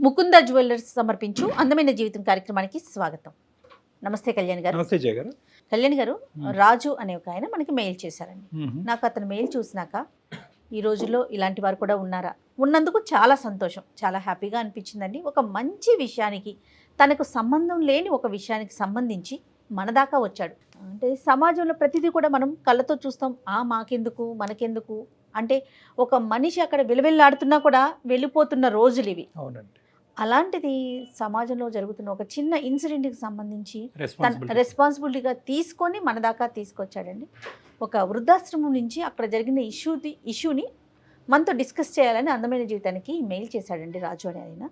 Mukunda jewellers సమర్పించు అందమైన జీవితం కార్యక్రమానికి స్వాగతం. నమస్తే కళ్యాణ్ గారు. నమస్తే జయ గారు. కళ్యాణ్ గారు, రాజు అనే ఒక ఆయన మనకి మెయిల్ చేశారండి. నాకు అతను మెయిల్ చూసినాక ఈ రోజుల్లో ఇలాంటి వారు కూడా ఉన్నారా, ఉన్నందుకు చాలా సంతోషం, చాలా హ్యాపీగా అనిపించిందండి. ఒక మంచి విషయానికి, తనకు సంబంధం లేని ఒక విషయానికి సంబంధించి మన దాకా వచ్చాడు. అంటే సమాజంలో ప్రతిదీ కూడా మనం కళ్ళతో చూస్తాం, మాకెందుకు మనకెందుకు అంటే ఒక మనిషి అక్కడ విలువెల్లాడుతున్నా కూడా వెళ్ళిపోతున్న రోజులు ఇవి. అవునండి. అలాంటిది సమాజంలో జరుగుతున్న ఒక చిన్న ఇన్సిడెంట్కి సంబంధించి తన రెస్పాన్సిబిలిటీగా తీసుకొని మన దాకా తీసుకొచ్చాడండి. ఒక వృద్ధాశ్రమం నుంచి అక్కడ జరిగిన ఇష్యూని మనతో డిస్కస్ చేయాలని అందమైన జీవితానికి మెయిల్ చేశాడండి రాజు అని ఆయన.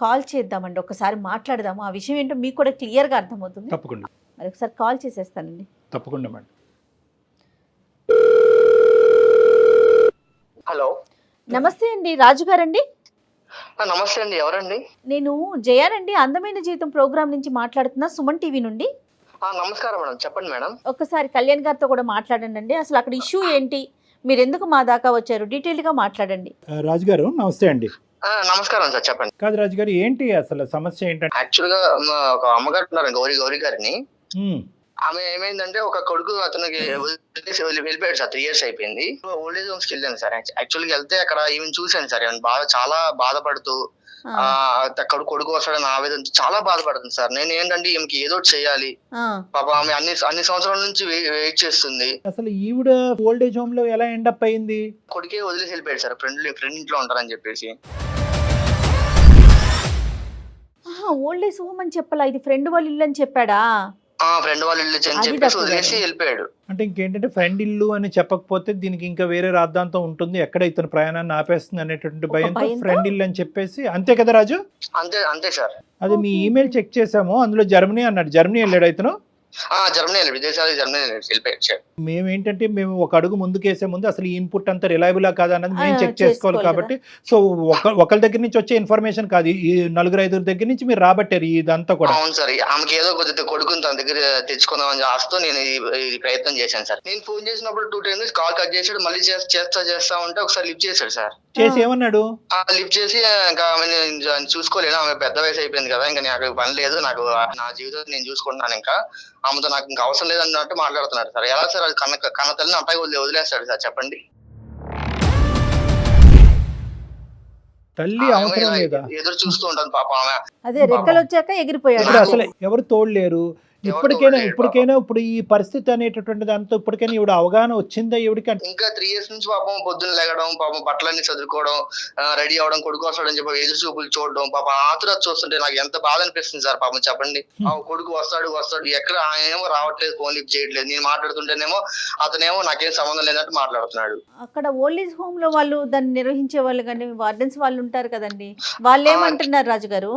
కాల్ చేద్దామండి, ఒకసారి మాట్లాడదాము. ఆ విషయం ఏంటో మీకు కూడా క్లియర్గా అర్థమవుతుంది. తప్పకుండా మరి ఒకసారి కాల్ చేసేస్తానండి. తప్పకుండా మేడం. హలో, నమస్తే అండి, రాజు గారండి. నమస్తే అండి, ఎవరండి? నేను జయానండి, అందమైన జీవితం ప్రోగ్రామ్ నుంచి మాట్లాడుతున్నా, సుమన్ టీవీ నుండి. నమస్కారం మేడం, చెప్పండి మేడం. ఒక్కసారి కళ్యాణ్ గారితో కూడా మాట్లాడండి. అసలు అక్కడ ఇష్యూ ఏంటి, మీరు ఎందుకు మా దాకా వచ్చారు, డీటెయిల్గా మాట్లాడండి. రాజు గారు నమస్తే అండి. నమస్కారం సార్, చెప్పండి. కాదు రాజు గారు, ఏంటి అసలు సమస్య ఏంటంటే? యాక్చువల్ గా ఒక అమ్మగారు ఉన్నారు, గౌరీ గారిని. ఆమె ఏమైందంటే ఒక కొడుకు అతనికి వెళ్ళిపోయాడు సార్. 3 years అయిపోయింది. ఓల్డ్ ఏజ్ హోమ్స్ కి వెళ్ళాను సార్. యాక్చువల్ గా వెళ్తే అక్కడ ఈవెన్ చూశాను సార్, చాలా బాధపడుతూ అక్కడ కొడుకు వస్తాడని ఆవేదన చాలా బాధపడుతుంది సార్. నేను ఏంటంటే ఈమెకి ఏదో చేయాలి, పాప ఆమె అన్ని సంవత్సరాల నుంచి వెయిట్ చేస్తుంది. అసలు ఈవిడ ఓల్డ్ ఏజ్ హోమ్ లో ఎలా ఎండప్ అయింది? కొడుకే వదిలేసి వెళ్ళిపోయాడు సార్, ఫ్రెండ్ ఇంట్లో ఉంటారని చెప్పేసి. ఓల్డ్ ఏజ్ హోమ్ అని చెప్పాలా, ఇది ఫ్రెండ్ వాళ్ళ ఇల్లు అని చెప్పాడా? ఫ్రెండ్ వాళ్ళు ఇల్లు అని చెప్పేసి వదిలేసి వెళ్ళిపోయాడు. అంటే ఇంకేంటంటే ఫ్రెండ్ ఇల్లు అని చెప్పకపోతే దీనికి ఇంకా వేరే రాద్ధాంతం ఉంటుంది, ఎక్కడ ఇతను ప్రయాణాన్ని ఆపేస్తుంది అనేటువంటి భయంతో ఫ్రెండ్ ఇల్లు అని చెప్పేసి. అంతే కదా రాజు? అంతే సార్. అది మీ ఈమెయిల్ చెక్ చేసాము, అందులో జర్మనీ అన్నాడు. జర్మనీ వెళ్ళాడు ఇతను? జర్మనీ విదేశాలు, జర్మనీ వెళ్ళిపోయాడు. మేమేంటంటే మేము ఒక అడుగు ముందుకేసే ముందు అసలు ఈ ఇన్పుట్ అంతా రిలయబులా కాదా అన్నది మేము చెక్ చేసుకోవాలి కాబట్టి. సో ఒకరి దగ్గర నుంచి వచ్చే ఇన్ఫర్మేషన్ కాదు, ఈ 4-5 దగ్గర నుంచి మీరు రాబట్టారు ఇదంతా కూడా. అవును సార్, ఆమెకి ఏదో కొద్దిగా కొడుకుని తన దగ్గర తెచ్చుకుందామని ఆస్తూ నేను ఈ ప్రయత్నం చేశాను సార్. నేను ఫోన్ చేసినప్పుడు 2 times కాల్ కట్ చేసాడు, మళ్ళీ చేస్తా ఉంటే ఒకసారి లిఫ్ట్ చేశాడు సార్. చేసి ఏమన్నాడు? లిఫ్ట్ చేసి ఇంకా చూసుకోలేను, ఆమె పెద్ద వయసు అయిపోయింది కదా, ఇంకా నాకు పని లేదు, నాకు నా జీవితం నేను చూసుకుంటున్నాను, ఇంకా ఆమెతో నాకు ఇంకా అవసరం లేదన్నట్టు మాట్లాడుతున్నాడు సార్. ఎలా సార్, అది కన్న తల్లిని అబ్బాయి వదిలేస్తాడు సార్, చెప్పండి. తల్లి అవసరం లేదా? ఎదురు చూస్తూ ఉంటాను పాప ఆమె. అదే రెక్కలు వచ్చాక ఎగిరిపోయాడు. అసలు ఎవరు తోడలేరు. ఇప్పటికైనా ఇప్పుడు ఈ పరిస్థితి అనేటటువంటి దాంతో ఇప్పటికైనా ఇవిడ అవగాహన వచ్చిందా ఇవిడికి? ఇంకా 3 years నుంచి పాపం పొద్దున్న లేగడం, పాపం బట్టలన్నీ చదువుకోవడం, రెడీ అవడం, కొడుకు వస్తాడని చెప్పి ఎదురు చూపులు చూడడం, పాపం ఆతుర చూస్తుంటే నాకు ఎంత బాధ అనిపిస్తుంది సార్. పాపం చెప్పండి, కొడుకు వస్తాడు ఎక్కడ ఆయన ఏమో రావట్లేదు, ఫోన్ లిఫ్ట్ చేయట్లేదు. నేను మాట్లాడుతుంటేనేమో అతనేమో నాకేం సంబంధం లేనట్టు మాట్లాడుతున్నాడు. అక్కడ ఓల్డ్ ఏజ్ హోమ్ లో వాళ్ళు దాన్ని నిర్వహించే వాళ్ళు కానీ వార్డెన్స్ వాళ్ళు ఉంటారు కదండి, వాళ్ళు ఏమంటున్నారు రాజు గారు?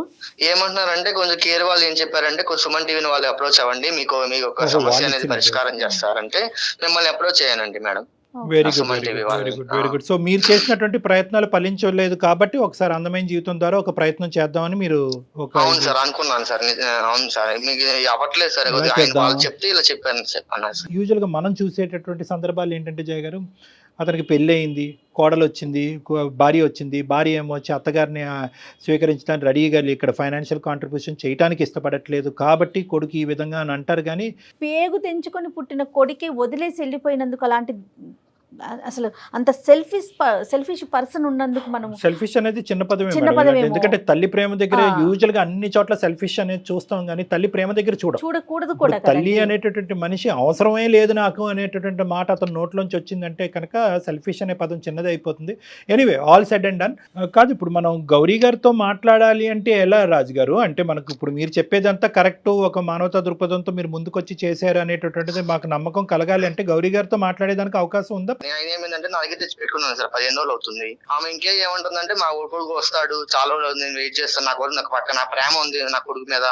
ఏమంటున్నారంటే కొంచెం కేర్ వాళ్ళు ఏం చెప్పారంటే, కొంచెం సుమన్ టీవీని వాళ్ళు అప్రోచ్ అవ్వండి, మీకు ఒక సమస్య అనేది పరిష్కారం చేస్తారంటే మిమ్మల్ని అప్రోచ్ చేయనండి మేడం. Very good. సో మీరు చేసినటువంటి ప్రయత్నాలు ఫలించలేదు కాబట్టి ఒకసారి అందమైన జీవితం ద్వారా ఒక ప్రయత్నం చేద్దామని మీరు అవును సార్ అనుకున్నాను సార్. అవును సార్, మీకు అవ్వట్లేదు సార్, చెప్తే ఇలా చెప్పాను సార్. యూజువల్ గా మనం చూసేటటువంటి సందర్భాలు ఏంటంటే జయ గారు, అతనికి పెళ్ళి అయింది, కోడలు వచ్చింది, భార్య వచ్చింది, భార్య ఏమో వచ్చి అత్తగారిని స్వీకరించడానికి రెడీగా ఇక్కడ ఫైనాన్షియల్ కాంట్రిబ్యూషన్ చేయడానికి ఇష్టపడట్లేదు కాబట్టి కొడుకు ఈ విధంగా అని అంటారు. కానీ పేగు తెంచుకొని పుట్టిన కొడుకే వదిలేసి వెళ్ళిపోయినందుకు అలాంటి అసలు అంత సెల్ఫిష్ పర్సన్ ఉన్నందుకు మనం సెల్ఫిష్ అనేది చిన్న పదమే. ఎందుకంటే తల్లి ప్రేమ దగ్గర యూజువల్ గా అన్ని చోట్ల సెల్ఫిష్ అనేది చూస్తాం, కానీ తల్లి ప్రేమ దగ్గర చూడకూడదు కూడా. తల్లి అనేటటువంటి మనిషి అవసరమే లేదు నాకు అనేటటువంటి మాట అతని నోట్లోంచి వచ్చిందంటే కనుక సెల్ఫిష్ అనే పదం చిన్నది అయిపోతుంది. Anyway, all said and done. కాదు, ఇప్పుడు మనం గౌరీ గారితో మాట్లాడాలి అంటే ఎలా రాజు గారు? అంటే మనకు ఇప్పుడు మీరు చెప్పేదంతా కరెక్ట్, ఒక మానవతా దృక్పథంతో మీరు ముందుకొచ్చి చేశారు అనేటటువంటిది మాకు నమ్మకం కలగాలి అంటే గౌరీ గారితో మాట్లాడేదానికి అవకాశం ఉందా? ఆయన ఏమైందంటే నా దగ్గర తెచ్చి పెట్టుకున్నాను సార్, 15 రోజులు అవుతుంది. ఆమె ఇంకే ఏమంటుందంటే, మా కొడుకు వస్తాడు, చాలా రోజులు నేను వెయిట్ చేస్తాను, నాకు పక్క నా ప్రేమ ఉంది నా కొడుకు మీద,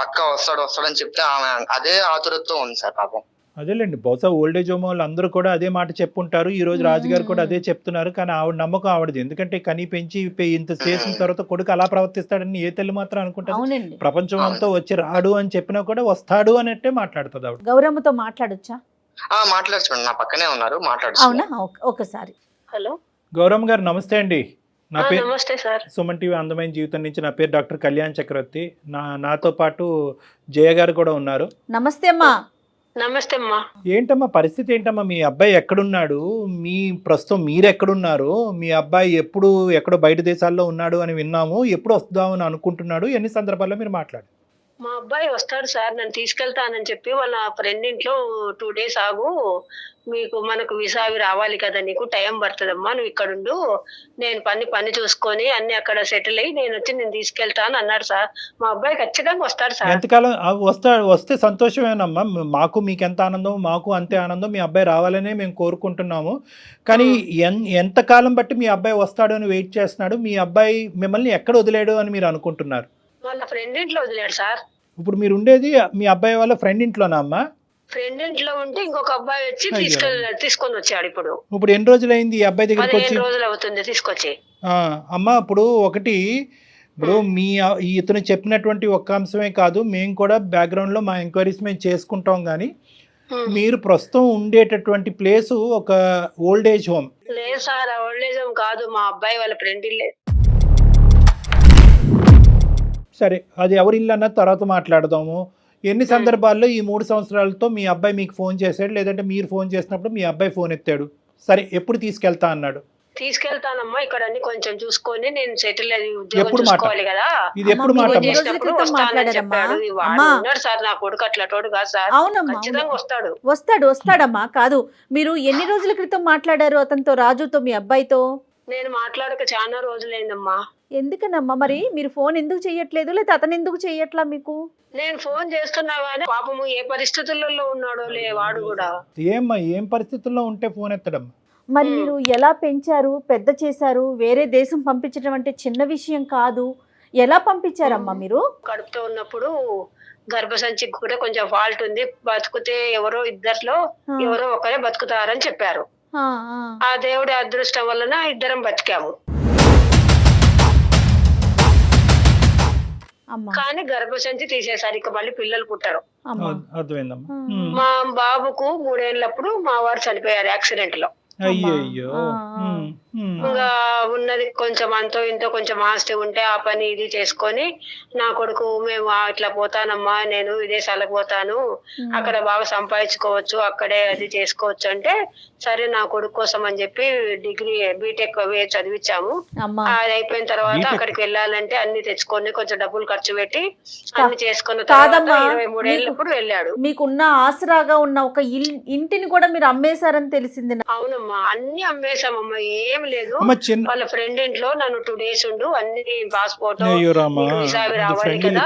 పక్క వస్తాడని చెప్తే ఆమె అదే ఆతురతో ఉంది సార్ పాపం. అదేలేండి, బహుశా ఓల్డ్ ఏజ్ హోమ్ వాళ్ళు అందరూ కూడా అదే మాట చెప్పుంటారు. ఈ రోజు రాజుగారు కూడా అదే చెప్తున్నారు. కానీ ఆవిడ నమ్మకం ఆవిడది. ఎందుకంటే కని పెంచి ఇంత చేసిన తర్వాత కొడుకు అలా ప్రవర్తిస్తాడని ఏ తల్లి మాత్రం అనుకుంటారు? ప్రపంచం అంతా వచ్చి రాడు అని చెప్పినా కూడా వస్తాడు అన్నట్టే మాట్లాడుతుంది ఆవిడ. గౌరమ్మతో మాట్లాడొచ్చా? మాట్లాడుతున్నాను, నా పక్కనే ఉన్నారు, మాట్లాడు. అవునా? ఒకసారి. హలో గౌరమ్మ గారు, నమస్తే అండి. నా పేరు నమస్తే సార్. సుమన్ టీవీ అందమైన జీవితం నుంచి నా పేరు డాక్టర్ కళ్యాణ్ చక్రవర్తి. నాతో పాటు జయ గారు కూడా ఉన్నారు. నమస్తే అమ్మా. నమస్తే అమ్మా. ఏంటమ్మా పరిస్థితి ఏంటమ్మా? మీ అబ్బాయి ఎక్కడున్నాడు? ప్రస్తుతం మీరు ఎక్కడున్నారు? మీ అబ్బాయి ఎక్కడో బయట దేశాల్లో ఉన్నాడు అని విన్నాము. ఎప్పుడు వస్తామని అనుకుంటున్నాడు? ఎన్ని సందర్భాల్లో మీరు మాట్లాడు? మా అబ్బాయి వస్తాడు సార్, నన్ను తీసుకెళ్తానని చెప్పి వాళ్ళ ఫ్రెండ్ ఇంట్లో 2 days ఆగు, మనకు వీసా అవి రావాలి కదా, నీకు టైం పడుతుందమ్మా, నువ్వు ఇక్కడ ఉండు, నేను పని చూసుకొని అన్ని అక్కడ సెటిల్ అయ్యి నేను తీసుకెళ్తాను అన్నాడు సార్. మా అబ్బాయి ఖచ్చితంగా వస్తాడు సార్. ఎంతకాలం వస్తే సంతోషమేనమ్మా. మీకు ఎంత ఆనందం, మాకు అంతే ఆనందం. మీ అబ్బాయి రావాలనే మేము కోరుకుంటున్నాము. కానీ ఎంతకాలం బట్టి మీ అబ్బాయి వస్తాడు అని వెయిట్ చేస్తున్నాడు? మీ అబ్బాయి మిమ్మల్ని ఎక్కడ వదిలేడు అని మీరు అనుకుంటున్నారు? వాళ్ళ ఫ్రెండ్ ఇంట్లో వదిలేడు సార్. ఇప్పుడు మీరు ఉండేది మీ అబ్బాయి వాళ్ళ ఫ్రెండ్ ఇంట్లోనా అమ్మా? ఫ్రెండ్ ఇంట్లో ఉంటే ఇంకొక అబ్బాయి వచ్చి తీసుకొని వచ్చాడు. ఇప్పుడు ఎన్ని రోజులైంది ఈ అబ్బాయి దగ్గరికి వచ్చి? 15 రోజులు అవుతుంది తీసుకొచ్చి. అమ్మా ఇప్పుడు ఇతను చెప్పినటువంటి ఒక్క అంశమే కాదు, మేము కూడా బ్యాక్గ్రౌండ్ లో మా ఎంక్వైరీస్ మేము చేసుకుంటాం. కానీ మీరు ప్రస్తుతం ఉండేటటువంటి ప్లేస్ ఒక ఓల్డ్ ఏజ్ హోమ్. లేదు సార్, ఓల్డ్ ఏజ్ హోమ్ కాదు, మా అబ్బాయి వాళ్ళ ఫ్రెండ్ ఇల్లే. సరే, అది ఎవరి ఇల్లు అన్నది తర్వాత మాట్లాడదాము. ఎన్ని సందర్భాల్లో ఈ 3 సంవత్సరాలతో మీ అబ్బాయి మీకు ఫోన్ చేశాడు, లేదంటే మీరు ఫోన్ చేసినప్పుడు మీ అబ్బాయి ఫోన్ ఎత్తాడు? సరే, ఎప్పుడు తీసుకెళ్తా అన్నాడు? తీసుకెళ్తానమ్మా, ఇక్కడ అన్ని కొంచెం చూసుకొని నేను సెటిల్ అయ్యి ఉద్యోగం చూసుకోవాలి కదా. ఇది ఎప్పుడు మాట? వస్తానని చెప్పాడు. ఉన్నాడు సార్ నా కొడుకు, అట్లా తోడు కాదు సార్, ఖచ్చితంగా వస్తాడమ్మా. కాదు, మీరు ఎన్ని రోజుల క్రితం మాట్లాడారు అతనితో, రాజుతో, మీ అబ్బాయితో? నేను మాట్లాడక చాలా రోజులైందమ్మా. ఎందుకనమ్మా మరి మీరు ఫోన్ ఎందుకు చెయ్యట్లేదు, లేదా అతను ఎందుకు చెయ్యట్లా మీకు? నేను ఫోన్ చేస్తున్నా కానీ పాపము ఏ పరిస్థితులలో ఉన్నాడో వాడు కూడా. ఏం పరిస్థితుల్లో ఉంటే ఫోన్ ఎత్తడమ్మా? మరి మీరు ఎలా పెంచారు, పెద్ద చేశారు? వేరే దేశం పంపించడం అంటే చిన్న విషయం కాదు. ఎలా పంపించారమ్మా మీరు? కడుపుతో ఉన్నప్పుడు గర్భసంచికి కూడా కొంచెం ఫాల్ట్ ఉంది, బతుకుతే ఎవరో ఒకరే బతుకుతారని చెప్పారు. ఆ దేవుడి అదృష్టం వలన ఇద్దరం బతికాము. కానీ గర్భసంచి తీసేసారు, ఇక మళ్ళీ పిల్లలు పుట్టారు. మా బాబుకు 3 ఏళ్ళప్పుడు మా వారు చనిపోయారు యాక్సిడెంట్ లో. అయ్యో. ఇంకా ఉన్నది కొంచెం అంతో ఇంతో కొంచెం ఆస్తి ఉంటే ఆ పని ఇది చేసుకొని నా కొడుకు, మేము ఇట్లా పోతానమ్మా, నేను విదేశాలకు పోతాను, అక్కడ బాగా సంపాదించుకోవచ్చు, అక్కడే అది చేసుకోవచ్చు అంటే, సరే నా కొడుకు కోసం అని చెప్పి డిగ్రీ బీటెక్ చదివించాము. అది అయిపోయిన తర్వాత అక్కడికి వెళ్ళాలంటే అన్ని తెచ్చుకొని కొంచెం డబ్బులు ఖర్చు పెట్టి అన్ని చేసుకున్న తర్వాత 23 ఏళ్ళప్పుడు వెళ్ళాడు. మీకున్న ఆసరాగా ఉన్న ఒక ఇంటిని కూడా మీరు అమ్మేశారని తెలిసింది. అవునమ్మా, అన్ని అమ్మేశామమ్మా, ఏం లేదు. వాళ్ళ ఫ్రెండ్ ఇంట్లో నన్ను 2 days ఉండు, అన్ని పాస్పోర్ట్ వీసా రావాలి కదా,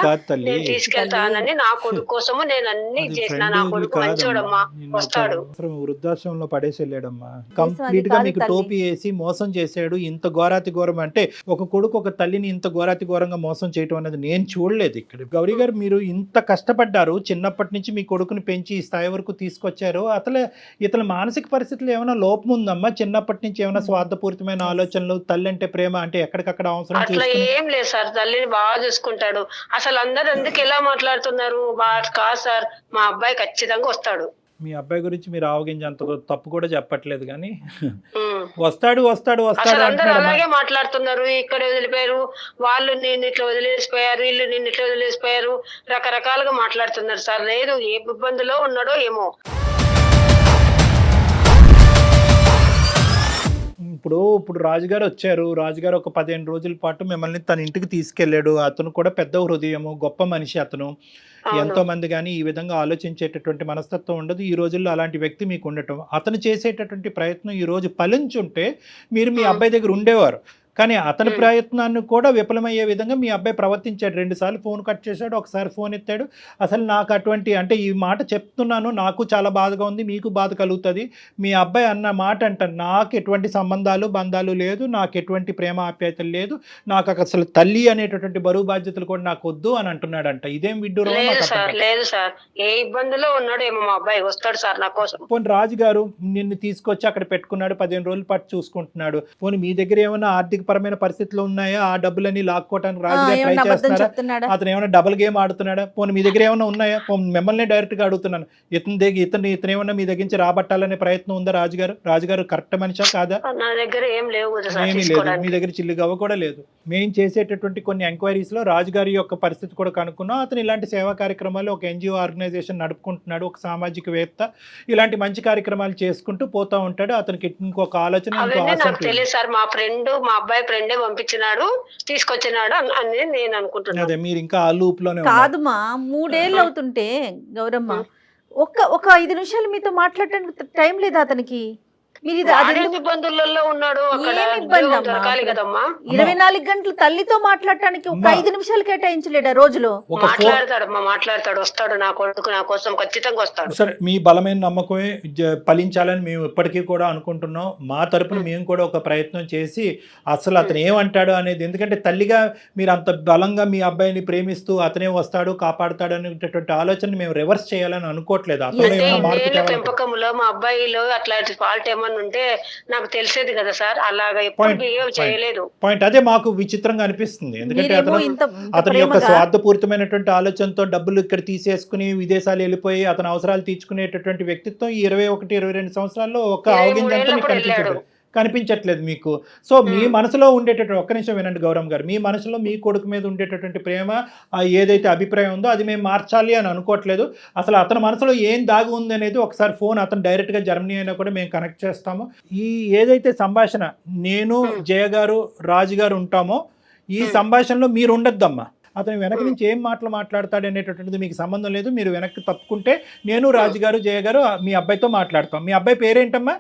నేను తీసుకెళ్తానని నా కొడుకు కోసము నేను అన్ని చేసిన. నా కొడుకు మంచోడమ్మా, వస్తాడు. వృద్ధాశ్రమంలో పడేసి వెళ్ళాడమ్మా. కంప్లీట్ గా మీకు టోపీ వేసి మోసం చేశాడు. ఇంత ఘోరాతి ఘోరం అంటే, ఒక కొడుకు ఒక తల్లిని ఇంత ఘోరాతి ఘోరంగా మోసం చేయడం అనేది నేను చూడలేదు ఇక్కడ. గౌరీ గారు, మీరు ఇంత కష్టపడ్డారు, చిన్నప్పటి నుంచి మీ కొడుకుని పెంచి ఈ స్థాయి వరకు తీసుకొచ్చారు. ఇతని మానసిక పరిస్థితులు ఏమైనా లోపం ఉందమ్మా? చిన్నప్పటి నుంచి ఏమైనా స్వార్థపూరితమైన ఆలోచనలు, తల్లి అంటే ప్రేమ అంటే ఎక్కడికక్కడ అవసరం? అట్లా ఏం లేదు సార్, తల్లిని బాగా చూసుకుంటాడు. అసలు అందరు ఎందుకు ఎలా మాట్లాడుతున్నారు? కాదు సార్, మా అబ్బాయి ఖచ్చితంగా వస్తాడు. మీ అబ్బాయి గురించి మీరు ఆవగించి అంత తప్పు కూడా చెప్పట్లేదు, కానీ వస్తాడు అందరూ అలాగే మాట్లాడుతున్నారు. ఇక్కడ వదిలిపోయారు వాళ్ళు, నిన్ను ఇట్లా వదిలేసిపోయారు, వీళ్ళు నిన్ను ఇట్లా వదిలేసిపోయారు, రకరకాలుగా మాట్లాడుతున్నారు సార్. లేదు, ఏ ఇబ్బందిలో ఉన్నాడో ఏమో. ఇప్పుడు రాజుగారు వచ్చారు. రాజుగారు ఒక 15 రోజుల పాటు మిమ్మల్ని తన ఇంటికి తీసుకెళ్లాడు. అతను కూడా పెద్ద హృదయము, గొప్ప మనిషి అతను. ఎంతో మంది కానీ ఈ విధంగా ఆలోచించేటటువంటి మనస్తత్వం ఉండదు. ఈ రోజుల్లో అలాంటి వ్యక్తి మీకు ఉండటం, అతను చేసేటటువంటి ప్రయత్నం ఈ రోజు ఫలించుంటే మీరు మీ అబ్బాయి దగ్గర ఉండేవారు. కానీ అతని ప్రయత్నాన్ని కూడా విఫలమయ్యే విధంగా మీ అబ్బాయి ప్రవర్తించాడు. 2 సార్లు ఫోన్ కట్ చేశాడు, ఒకసారి ఫోన్ ఎత్తాడు. అసలు నాకు అటువంటి, అంటే ఈ మాట చెప్తున్నాను, నాకు చాలా బాధగా ఉంది, మీకు బాధ కలుగుతుంది. మీ అబ్బాయి అన్న మాట అంటారు, నాకు ఎటువంటి బంధాలు లేదు, నాకు ఎటువంటి ప్రేమ ఆప్యాయతలు లేదు, నాకు అసలు తల్లి అనేటటువంటి బరువు బాధ్యతలు కూడా నాకు వద్దు అని అంటున్నాడంట. ఇదేం విడ్డూరం? లేదు సార్, ఏ ఇబ్బందిలో ఉన్నాడేమో మా అబ్బాయి, వస్తాడు సార్ నా కోసం. పోనీ రాజు గారు నిన్ను తీసుకొచ్చి అక్కడ పెట్టుకున్నాడు, 15 రోజుల పాటు చూసుకుంటున్నాడు. పోనీ మీ దగ్గర ఏమైనా ఆర్థిక ఆర్థిక పరమైన పరిస్థితులు ఉన్నాయా, ఆ డబ్బులన్నీ లాక్కోవడానికి రాజుగారు ట్రై ఏమన్నా అబద్ధం చేస్తున్నారా, చెప్తున్నాడా? అతను ఏమైనా డబుల్ గేమ్ ఆడుతున్నాడా, పోనీ మీ దగ్గర ఏమైనా ఉన్నాయా, మిమ్మల్ని డైరెక్ట్గా అడుగుతున్నాను, ఇతను ఏమన్నా మీ దగ్గర నుంచి రాబట్టాలనే ప్రయత్నం ఉందా రాజుగారు కరెక్ట్ మనిషా కాదా? నా దగ్గర ఏం లేవు కదా సార్ ఏమీ లేదు, తీసుకోవడానికి. మీ దగ్గర చిల్లి గవ్వ కూడా లేదు. మేము చేసేటటువంటి కొన్ని ఎంక్వైరీస్ లో రాజుగారి యొక్క పరిస్థితి కూడా కనుక్కున్నాం. అతను ఇలాంటి సేవా కార్యక్రమాలు ఒక ఎన్జిఓ ఆర్గనైజేషన్ నడుపుకుంటున్నాడు, ఒక సామాజికవేత్త, ఇలాంటి మంచి కార్యక్రమాలు చేసుకుంటూ పోతా ఉంటాడు. అతనికి ఇంకొక ఆలోచన, ఇంకో అవన్నీ ఆశ నాకు ఉంటుంది. తెలియదు సార్, మా అబ్బాయి ఫ్రెండే పంపించినాడు తీసుకొచ్చినాడు అని నేను అనుకుంటున్నాను. అదే మీరు ఇంకా ఆ లూప్ లోనే ఉన్నారు. కాదుమా, 3 ఏళ్ళు అవుతుంటే గౌరమ్మ ఒక 5 నిమిషాలు మీతో మాట్లాడటానికి టైం లేదా అతనికి? మీరు ఇది అది వాడే ఇబ్బందులలో ఉన్నాడు, అక్కడ ఏం ఇబ్బంది ఉద్యోగం అమ్మా? దొరకాలి కదమ్మా. 24 గంటలు తల్లితో మాట్లాడటానికి ఒక అమ్మా. 5 నిమిషాలు కేటాయించలేడా రోజులో? ఒక ఫోన్ మాట్లాడతాడు, వస్తాడు, నా కొడుకు నా కోసం ఖచ్చితంగా వస్తాడు. సరే, మీ బలమైన నమ్మకమే ఫలించాలని మేము ఇప్పటికీ కూడా అనుకుంటున్నాం. మా తరపున మేము కూడా ఒక ప్రయత్నం చేసి అసలు అతను ఏమంటాడు అనేది, ఎందుకంటే తల్లిగా మీరు అంత బలంగా మీ అబ్బాయిని ప్రేమిస్తూ అతనే వస్తాడు కాపాడుతాడు అనేటటువంటి ఆలోచన మేము రివర్స్ చేయాలని అనుకోవట్లేదు. అతను అంటే ఏమైనా మార్పు ఇన్నేళ్ల తేవాలనుకుంటున్నాం. పెంపకంలో మా అబ్బాయిలో అట్లాంటి ఫాల్ట్ ఏమన్నా ఉంటే నాకు తెలిసేది కదా సార్, అలాగా ఎప్పుడు Point, బిహేవ్ చేయలేదు. పాయింట్ అదే మాకు విచిత్రంగా అనిపిస్తుంది. ఎందుకంటే మీరేమో అతను ఇంత అతని యొక్క ప్రేమగా స్వార్థపూరితమైనటువంటి ఆలోచనతో డబ్బులు ఇక్కడ తీసేసుకుని విదేశాలు వెళ్ళిపోయి అతని అవసరాలు తీర్చుకునేటటువంటి వ్యక్తిత్వం ఈ 21-22 సంవత్సరాల్లో ఒక 23 అవగింజంతా మీకు ఏళ్ళప్పుడు కనిపించట్లేదు మీకు. సో మీ మనసులో ఉండేటటువంటి, ఒక్క నిమిషం వినండి గౌరమ్ గారు, మీ మనసులో మీ కొడుకు మీద ఉండేటటువంటి ప్రేమ, ఏదైతే అభిప్రాయం ఉందో అది మేము మార్చాలి అని అనుకోవట్లేదు. అసలు అతని మనసులో ఏం దాగి ఉంది అనేది ఒకసారి ఫోన్ అతను డైరెక్ట్గా జర్మనీ అయినా కూడా మేము కనెక్ట్ చేస్తాము. ఈ ఏదైతే సంభాషణ నేను జయ గారు రాజు గారు ఉంటామో ఈ సంభాషణలో మీరు ఉండొద్దమ్మా. అతను వెనక నుంచి ఏం మాటలు మాట్లాడతాడు అనేటటువంటిది మీకు సంబంధం లేదు. మీరు వెనక్కి తప్పుకుంటే నేను రాజుగారు జయ గారు మీ అబ్బాయితో మాట్లాడతాం. మీ అబ్బాయి పేరేంటమ్మా?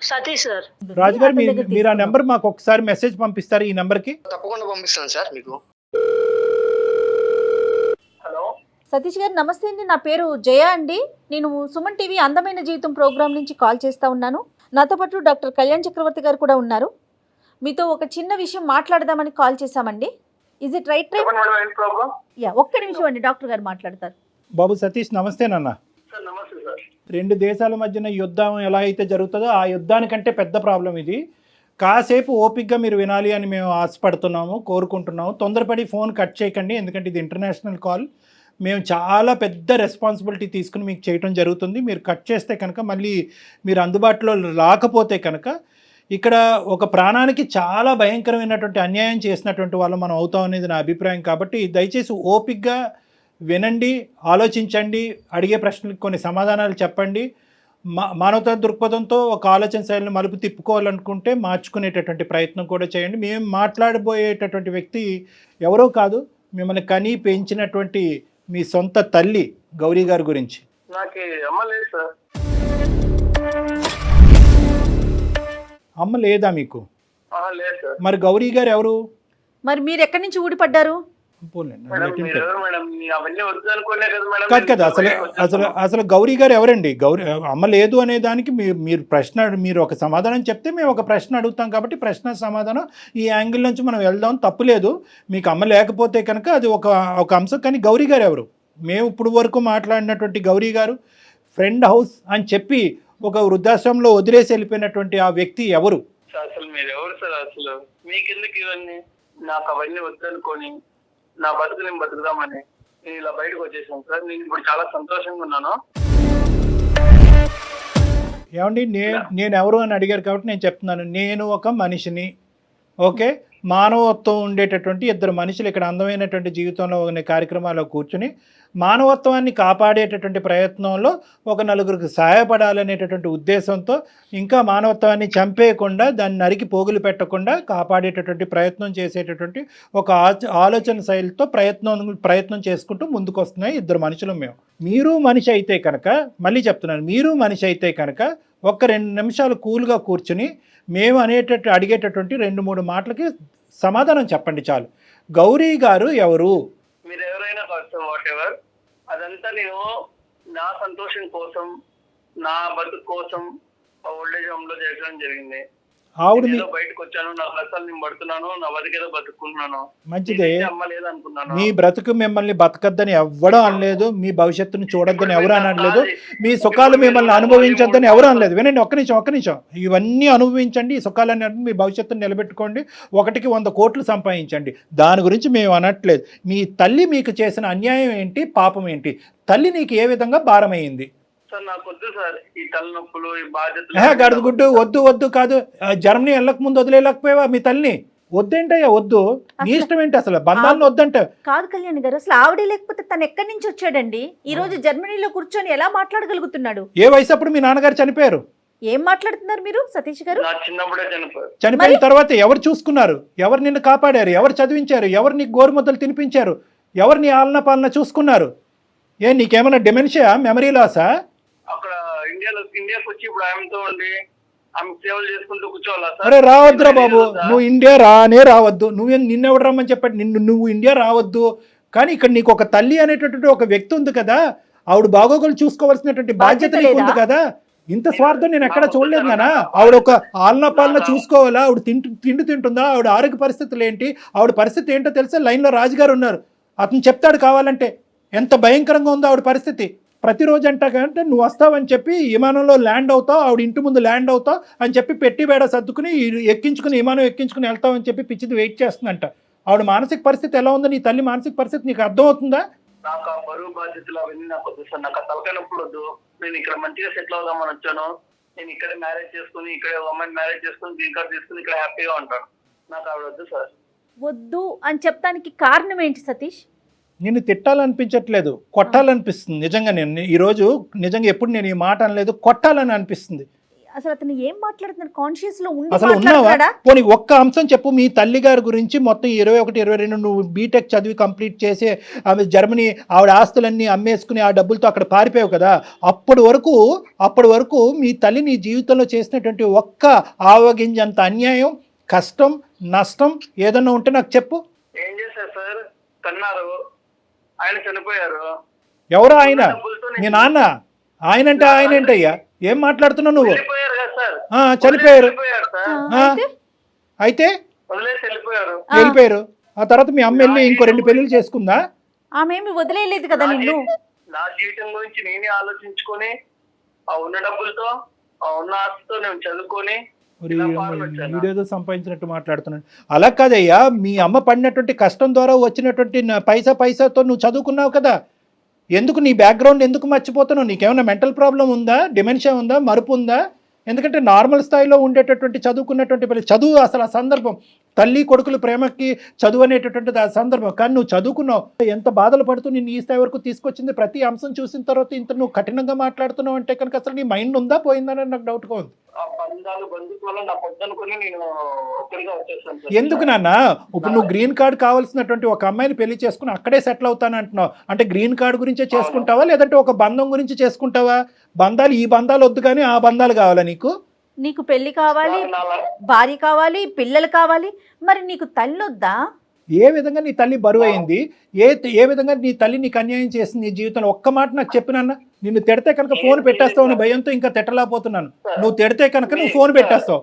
సతీష్ సార్. రాజుగారు అతని దగ్గర మీరు ఆ తీసుకున్నాం. నెంబర్ మాకు ఒకసారి మెసేజ్ పంపిస్తారు ఈ నెంబర్కి. తప్పకుండా పంపిస్తాను సార్ మీకు. హలో సతీష్ గారు నమస్తే అండి, నా పేరు జయ అండి. నేను సుమన్ టీవీ అందమైన జీవితం ప్రోగ్రామ్ నుంచి కాల్ చేస్తా ఉన్నాను. నాతో పాటు డాక్టర్ కళ్యాణ్ చక్రవర్తి గారు కూడా ఉన్నారు. మీతో ఒక చిన్న విషయం మాట్లాడదామని కాల్ చేశామండి. Is it right time? Yeah, ఒక్క నిమిషం అండి, డాక్టర్ గారు మాట్లాడతారు. బాబు సతీష్ నమస్తే నాన్న. సార్ నమస్తే సార్. 2 దేశాల మధ్యన యుద్ధం ఎలా అయితే జరుగుతుందో ఆ యుద్ధానికంటే పెద్ద ప్రాబ్లం ఇది. కాసేపు ఓపిక్గా మీరు వినాలి అని మేము ఆశపడుతున్నాము, కోరుకుంటున్నాము. తొందరపడి ఫోన్ కట్ చేయకండి, ఎందుకంటే ఇది ఇంటర్నేషనల్ కాల్. మేము చాలా పెద్ద రెస్పాన్సిబిలిటీ తీసుకుని మీకు చేయటం జరుగుతుంది. మీరు కట్ చేస్తే కనుక మళ్ళీ మీరు అందుబాటులో రాకపోతే కనుక ఇక్కడ ఒక ప్రాణానికి చాలా భయంకరమైనటువంటి అన్యాయం చేసినటువంటి వాళ్ళు మనం అవుతాం అనేది నా అభిప్రాయం. కాబట్టి దయచేసి ఓపిక్గా వినండి, ఆలోచించండి, అడిగే ప్రశ్నలకు కొన్ని సమాధానాలు చెప్పండి. మానవతా దృక్పథంతో ఒక ఆలోచన శైలిని మలుపు తిప్పుకోవాలనుకుంటే మార్చుకునేటటువంటి ప్రయత్నం కూడా చేయండి. మేము మాట్లాడబోయేటటువంటి వ్యక్తి ఎవరో కాదు, మిమ్మల్ని కని పెంచినటువంటి మీ సొంత తల్లి గౌరీ గారి గురించి. నాకు అమ్మ లేదు సార్. అమ్మ లేదా మీకు? లేదు సార్. మరి గౌరీ గారు ఎవరు? మరి మీరు ఎక్కడి నుంచి ఊడిపడ్డారు? కాదు కదా, అసలు గౌరీ గారు ఎవరండి? అమ్మ లేదు అనే దానికి మీరు ఒక సమాధానం చెప్తే మేము ఒక ప్రశ్న అడుగుతాం. కాబట్టి ప్రశ్న సమాధానం ఈ యాంగిల్ నుంచి మనం వెళ్దాం, తప్పులేదు. మీకు అమ్మ లేకపోతే కనుక అది ఒక అంశం. కానీ గౌరీ గారు ఎవరు? మేము ఇప్పుడు వరకు మాట్లాడినటువంటి గౌరీ గారు ఫ్రెండ్ హౌస్ అని చెప్పి ఒక వృద్ధాశ్రమంలో వదిలేసి వెళ్ళిపోయినటువంటి ఆ వ్యక్తి ఎవరు? అసలు మీరు ఎవరు సార్? అసలు మీకెందుకు ఇవన్నీ? నాకు అవన్నీ వద్దనుకొని నా బతుకు నేను బతుకుదామని నేను ఇలా బయటకు వచ్చేసాను సార్. నేను ఇప్పుడు చాలా సంతోషంగా ఉన్నాను. ఏమండి, నేను ఎవరు అని అడిగారు కాబట్టి నేను చెప్తున్నాను. నేను ఒక మనిషిని, ఓకే, మానవత్వం ఉండేటటువంటి 2 మనుషులు ఇక్కడ అందమైనటువంటి జీవితంలో ఉన్న కార్యక్రమాల్లో కూర్చుని మానవత్వాన్ని కాపాడేటటువంటి ప్రయత్నంలో ఒక 4గురికి సహాయపడాలనేటటువంటి ఉద్దేశంతో, ఇంకా మానవత్వాన్ని చంపేయకుండా దాన్ని నరికి పోగులు పెట్టకుండా కాపాడేటటువంటి ప్రయత్నం చేసేటటువంటి ఒక ఆలోచన శైలితో ప్రయత్నం చేసుకుంటూ ముందుకు వస్తున్నాయి 2 మనుషులు మేము. మీరు మనిషి అయితే కనుక, మళ్ళీ చెప్తున్నాను, మీరు మనిషి అయితే కనుక ఒక 2 నిమిషాలు కూల్గా కూర్చుని మేము అడిగేటటువంటి 2-3 మాటలకి సమాధానం చెప్పండి చాలు. గౌరీ గారు ఎవరు? మీరు ఎవరైనా వాట్ ఎవర్, అదంతా నేను నా సంతోషం కోసం, నా బతుకు కోసం ఓల్డేజ్ హోమ్ లో చేయడం జరిగింది. ఆవిడ మీ ఏదో బయటకు వచ్చాను, నా కష్టాలు నేను పడుతున్నాను, నా బతికేదో బతుకున్నాను, మంచిదే, అమ్మ లేదనుకున్నాను. మీ బ్రతుకు మిమ్మల్ని బతకద్దని ఎవ్వడూ అనలేదు, మీ భవిష్యత్తును చూడొద్దని ఎవరు అనలేదు, మీ సుఖాలు మిమ్మల్ని అనుభవించొద్దని ఎవరు అనలేదు. వినండి, ఒక్క నిమిషం, ఇవన్నీ అనుభవించండి, ఈ సుఖాలన్నీ మీ భవిష్యత్తును నిలబెట్టుకోండి, 1కి 100 కోట్లు సంపాదించండి, దాని గురించి మేము అనట్లేదు. మీ తల్లి మీకు చేసిన అన్యాయం ఏంటి, పాపం ఏంటి? తల్లి నీకు ఏ విధంగా భారమైంది? సార్ నాకు వద్దు సార్ ఈ తలనొప్పులు, ఈ బాధ్యతలు. గడుగుడ్డు వద్దు కాదు, జర్మనీ వెళ్ళక ముందు వదిలేకపోయావా మీ తల్లిని? వద్దేంటయ్యా, వద్దు, నీ ఇష్టం ఏంటి అసలు, బంధాలను వద్దంట. కాదు కళ్యాణ్ గారు, అసలు ఆవిడే లేకపోతే తను ఎక్కడి నుంచి వచ్చాడండి? ఈ రోజు జర్మనీలో కూర్చొని ఎలా మాట్లాడగలుగుతున్నాడు? ఏ వయసు అప్పుడు మీ నాన్నగారు చనిపోయారు? ఏం మాట్లాడుతున్నారు మీరు సతీష్ గారు? నా చిన్నప్పుడే చనిపోయారు. చనిపోయిన తర్వాత ఎవరు చూసుకున్నారు? ఎవరు నిన్ను కాపాడారు? ఎవరు చదివించారు? ఎవరు నీకు గోరుముద్దలు తినిపించారు? ఎవరు నీ ఆలన పాలన చూసుకున్నారు? నీకేమైనా డిమెన్షియా, మెమరీ లాసా? అక్కడ ఇండియాకి వచ్చి ఇప్పుడు ఆమెతో ఉండి ఆమె సేవలు చేసుకుంటూ కూర్చోవాలా సార్? అరే రావద్దురా బాబు, నువ్వు ఇండియా రావద్దు. నిన్నెవడు రమ్మని చెప్పాడు? నువ్వు ఇండియా రావద్దు. కానీ ఇక్కడ నీకు ఒక తల్లి అనేటటువంటి ఒక వ్యక్తి ఉంది కదా, ఆవిడ బాగోగులు చూసుకోవాల్సినటువంటి బాధ్యత నీకు ఉంది కదా. ఇంత స్వార్థం నేను ఎక్కడ చూడలేదు నాన్న. ఆవిడ ఒక ఆలన పాలన చూసుకోవాలా, ఆవిడ తిండి తింటుందా, ఆవిడ ఆరోగ్య పరిస్థితులు ఏంటి, ఆవిడ పరిస్థితి ఏంటో తెలుసా? లైన్లో రాజుగారు ఉన్నారు, అతను చెప్తాడు కావాలంటే. ఎంత భయంకరంగా ఉందో ఆవిడ పరిస్థితి. ప్రతిరోజు అంటాకంటే నువ్వు వస్తావని చెప్పి విమానంలో ల్యాండ్ అవుతావు, ఆవిడ ఇంటి ముందు ల్యాండ్ అవుతావు అని చెప్పి పెట్టి బేడ సర్దుకుని ఎక్కించుకుని విమానం ఎక్కించుకుని వెళ్తావని చెప్పి పిచ్చిది వెయిట్ చేస్తుందంట. ఆవిడ మానసిక పరిస్థితి ఎలా ఉందో, నీ తల్లి మానసిక పరిస్థితి నీకు అర్థమవుతుందా? నాకు ఆ బరువు బాధ్యతలు అవన్నీ నాకు వద్దు సార్. నాకు ఆ తలకాయనప్పుడు వద్దు. నేను ఇక్కడ మంచిగా సెటిల్ అవుదామని వచ్చాను. నేను ఇక్కడే మ్యారేజ్ చేసుకుని, ఇక్కడే అమ్మాయిని మ్యారేజ్ చేసుకుని, గ్రీన్ కార్డ్ తీసుకుని ఇక్కడ హ్యాపీగా ఉంటాను. నాకు ఆవిడ వద్దు సార్. వద్దు అని చెప్పడానికి కారణం ఏంటి సతీష్? నిన్ను తిట్టాలనిపించట్లేదు, కొట్టాలనిపిస్తుంది. నిజంగా నేను ఈరోజు నిజంగా ఎప్పుడు నేను ఈ మాట అనలేదు, కొట్టాలని అనిపిస్తుంది. అసలు అతను ఏం మాట్లాడుతున్నాడు? కాన్షియస్ లో ఉండి అసలు ఉన్నావా? మాట్లాడుతున్నాడా? పోనీ ఒక్క అంశం చెప్పు. మీ తల్లి గారి గురించి మొత్తం 21, 22 నువ్వు బీటెక్ చదివి కంప్లీట్ చేసి ఆమె జర్మనీ ఆవిడ ఆస్తులన్నీ అమ్మేసుకుని ఆ డబ్బులతో అక్కడ పారిపోయావు కదా, అప్పటి వరకు మీ తల్లి నీ జీవితంలో చేసినటువంటి ఒక్క ఆవగింజంత అన్యాయం, కష్టం, నష్టం ఏదన్నా ఉంటే నాకు చెప్పు. ఏం చేశారు సార్? కన్నారు, ఆయన చనిపోయారు. ఎవరు ఆయన? మీ నాన్న? ఆయన అంటే ఆయన ఏంటయ్యా? ఏం మాట్లాడుతున్నావు నువ్వు? వెళ్ళిపోయారు కదా సార్. చనిపోయారు. వెళ్ళిపోయారు సార్. అయితే వదిలేసి వెళ్ళిపోయారు. వెళ్ళిపోయారు. ఆ తర్వాత మీ అమ్మ వెళ్ళి ఇంకో 2 పెళ్లిళ్ళు చేసుకుందా? ఆమె ఏమి వదిలేయలేదు కదా నిన్ను. నా జీవితం గురించి నేనే ఆలోచించుకొని ఆ ఉన్న డబ్బులతో, ఆ ఉన్న ఆస్తితో నేను చదువుకొని వీడేదో సంపాదించినట్టు మాట్లాడుతున్నాడు. అలా కాదయ్యా, మీ అమ్మ పడినటువంటి కష్టం ద్వారా వచ్చినటువంటి పైసాతో నువ్వు చదువుకున్నావు కదా. ఎందుకు నీ బ్యాక్గ్రౌండ్ ఎందుకు మర్చిపోతున్నావు? నీకేమైనా మెంటల్ ప్రాబ్లం ఉందా, డిమెన్షియా ఉందా, మరుపు ఉందా? ఎందుకంటే నార్మల్ స్థాయిలో ఉండేటటువంటి చదువుకున్నటువంటి చదువు అసలు ఆ సందర్భం, తల్లి కొడుకుల ప్రేమకి చదువు అనేటటువంటిది ఆ సందర్భం. కానీ నువ్వు చదువుకున్నావు, ఎంత బాధలు పడుతూ నిన్ను ఈ స్థాయి వరకు తీసుకొచ్చింది. ప్రతి అంశం చూసిన తర్వాత ఇంత నువ్వు కఠినంగా మాట్లాడుతున్నావు అంటే కనుక అసలు నీ మైండ్ ఉందా, పోయిందని నాకు డౌట్గా ఉంది. ఎందుకు నాన్న? ఇప్పుడు నువ్వు గ్రీన్ కార్డ్ కావాల్సినటువంటి ఒక అమ్మాయిని పెళ్లి చేసుకుని అక్కడే సెటిల్ అవుతాను అంటున్నావు అంటే గ్రీన్ కార్డ్ గురించే చేసుకుంటావా, లేదంటే ఒక బంధం గురించి చేసుకుంటావా? బంధాలు, ఈ బంధాలు వద్దు కానీ ఆ బంధాలు కావాలా నీకు? నీకు పెళ్లి కావాలి, భార్య కావాలి, పిల్లలు కావాలి, మరి నీకు తల్లి వద్దా? ఏ విధంగా నీ తల్లి బరువు అయింది? ఏ విధంగా నీ తల్లి నీకు అన్యాయం చేసింది నీ జీవితంలో? ఒక్క మాట నాకు చెప్పినాన్న. నిన్ను తిడితే కనుక ఫోన్ పెట్టేస్తావు అని భయంతో ఇంకా తిట్టలేకపోతున్నాను. నువ్వు తిడితే కనుక నువ్వు ఫోన్ పెట్టేస్తావు.